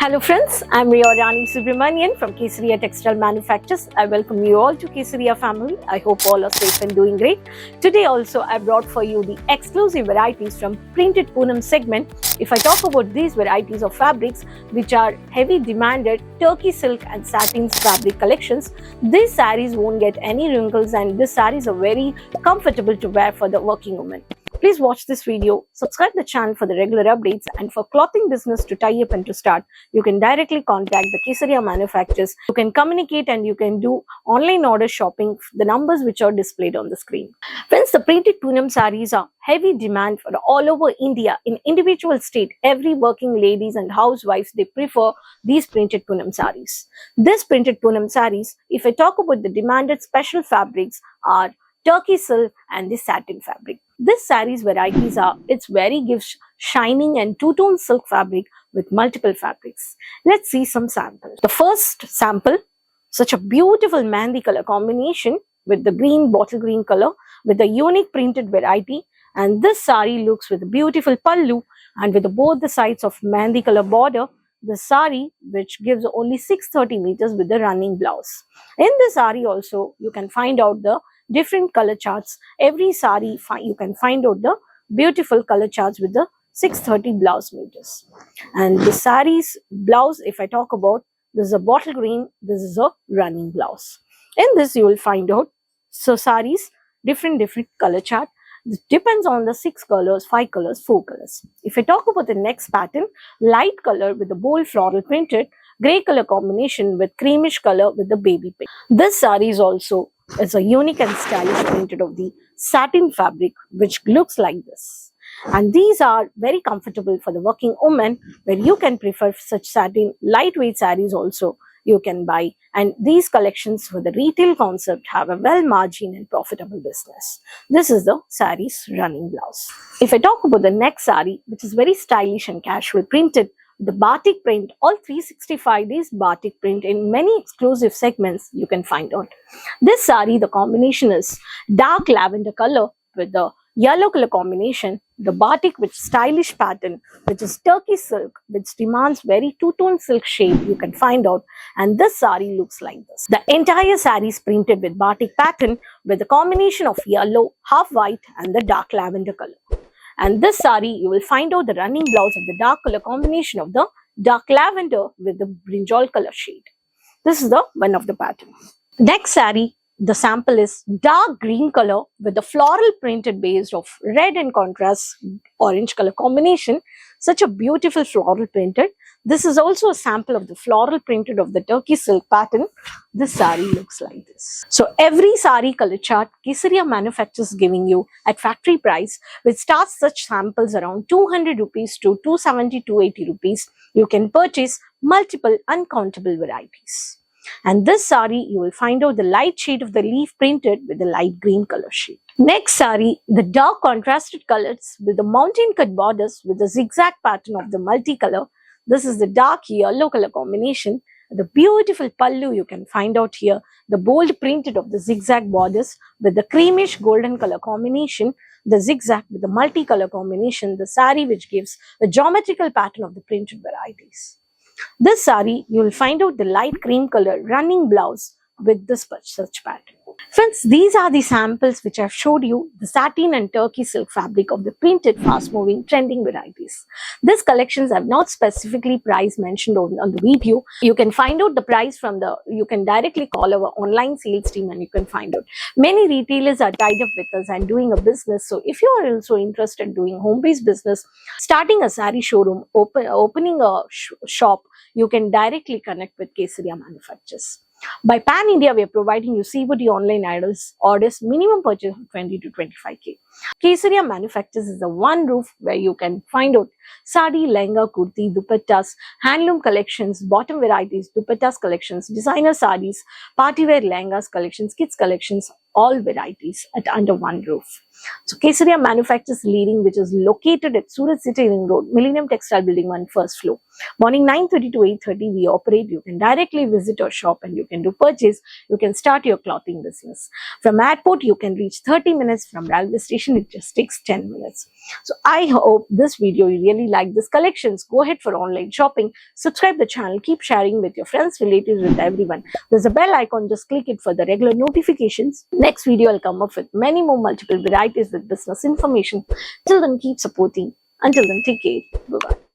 Hello friends, I'm Rani Subramanian from Kesaria Textile Manufacturers. I welcome you all to Kesaria family. I hope all are safe and doing great. Today also I brought for you the exclusive varieties from printed poonam segment. If I talk about these varieties of fabrics which are heavy demanded Turkey silk and satin fabric collections, these sarees won't get any wrinkles and these sarees are very comfortable to wear for the working woman. Please watch this video, subscribe the channel for the regular updates, and for clothing business to tie up and to start, you can directly contact the Kesaria Manufacturers. You can communicate and you can do online order shopping, the numbers which are displayed on the screen. Friends, the printed poonam sarees are heavy demand for all over India. In individual state, every working ladies and housewives, they prefer these printed poonam sarees. This printed poonam sarees, if I talk about the demanded special fabrics, are Turkey silk and the satin fabric. This sarees varieties are, gives shining and two-tone silk fabric with multiple fabrics. Let's see some samples. The first sample, such a beautiful mehndi color combination with the green, bottle green color with a unique printed variety. And this saree looks with a beautiful pallu and with both the sides of mehndi color border. The saree which gives only 630 meters with the running blouse. In the saree also you can find out the different color charts. Every saree you can find out the beautiful color charts with the 630 blouse meters. And the saree's blouse, if I talk about, this is a bottle green, this is a running blouse. In this you will find out sarees different color chart. It depends on the 6 colors, 5 colors, 4 colors. If I talk about the next pattern, light color with the bold floral printed, grey color combination with creamish color with the baby pink. This saree is also a unique and stylish printed of the satin fabric which looks like this. And these are very comfortable for the working woman, where you can prefer such satin lightweight sarees also you can buy, and these collections for the retail concept have a well margin and profitable business. This is the saree's running blouse. If I talk about the next saree, which is very stylish and casual printed, the batik print, all 365 days batik print in many exclusive segments you can find out. This saree, the combination is dark lavender color with the yellow color combination, the batik with stylish pattern, which is Turkey silk, which demands very two-tone silk shade you can find out. And this saree looks like this. The entire saree is printed with batik pattern with a combination of yellow, half white and the dark lavender color. And this saree, you will find out the running blouse of the dark color combination of the dark lavender with the brinjal color shade. This is the one of the pattern. Next saree, the sample is dark green color with the floral printed based of red and contrast orange color combination. Such a beautiful floral printed. This is also a sample of the floral printed of the Turkey silk pattern. This saree looks like this. So every saree color chart Kesaria Manufacturers giving you at factory price, which starts such samples around 200 rupees to 270 to 80 rupees. You can purchase multiple uncountable varieties. And this saree, you will find out the light shade of the leaf printed with the light green color shade. Next saree, the dark contrasted colors with the mountain cut borders with the zigzag pattern of the multicolor. This is the dark yellow color combination. The beautiful pallu you can find out here. The bold printed of the zigzag borders with the creamish golden color combination. The zigzag with the multicolor combination. The saree which gives the geometrical pattern of the printed varieties. This saree, you will find out the light cream color running blouse with this such pattern. Friends, these are the samples which I've showed you, the satin and Turkey silk fabric of the printed, fast-moving, trending varieties. These collections have not specifically price mentioned on the video. You can find out the price from you can directly call our online sales team and you can find out. Many retailers are tied up with us and doing a business. So if you are also interested in doing home-based business, starting a saree showroom, opening a shop, you can directly connect with Kesaria Manufacturers. By Pan India, we are providing you COD online orders, minimum purchase of 20 to 25k. Kesaria Manufacturers is the one roof where you can find out sari, lehenga, kurti, dupattas, handloom collections, bottom varieties, dupattas collections, designer sarees, party wear lehengas collections, kids collections, all varieties at under one roof. So Kesaria Manufacturers leading, which is located at Surat City Ring Road, Millennium Textile Building 1, first floor. Morning 9:30 to 8:30 we operate. You can directly visit our shop and you can do purchase. You can start your clothing business. From airport you can reach 30 minutes. From railway station it just takes 10 minutes. So I hope this video you really like this collections. Go ahead for online shopping. Subscribe the channel. Keep sharing with your friends, relatives, with everyone. There's a bell icon. Just click it for the regular notifications. Next video I'll come up with many more multiple varieties with business information. Till then keep supporting. Until then take care. Bye bye.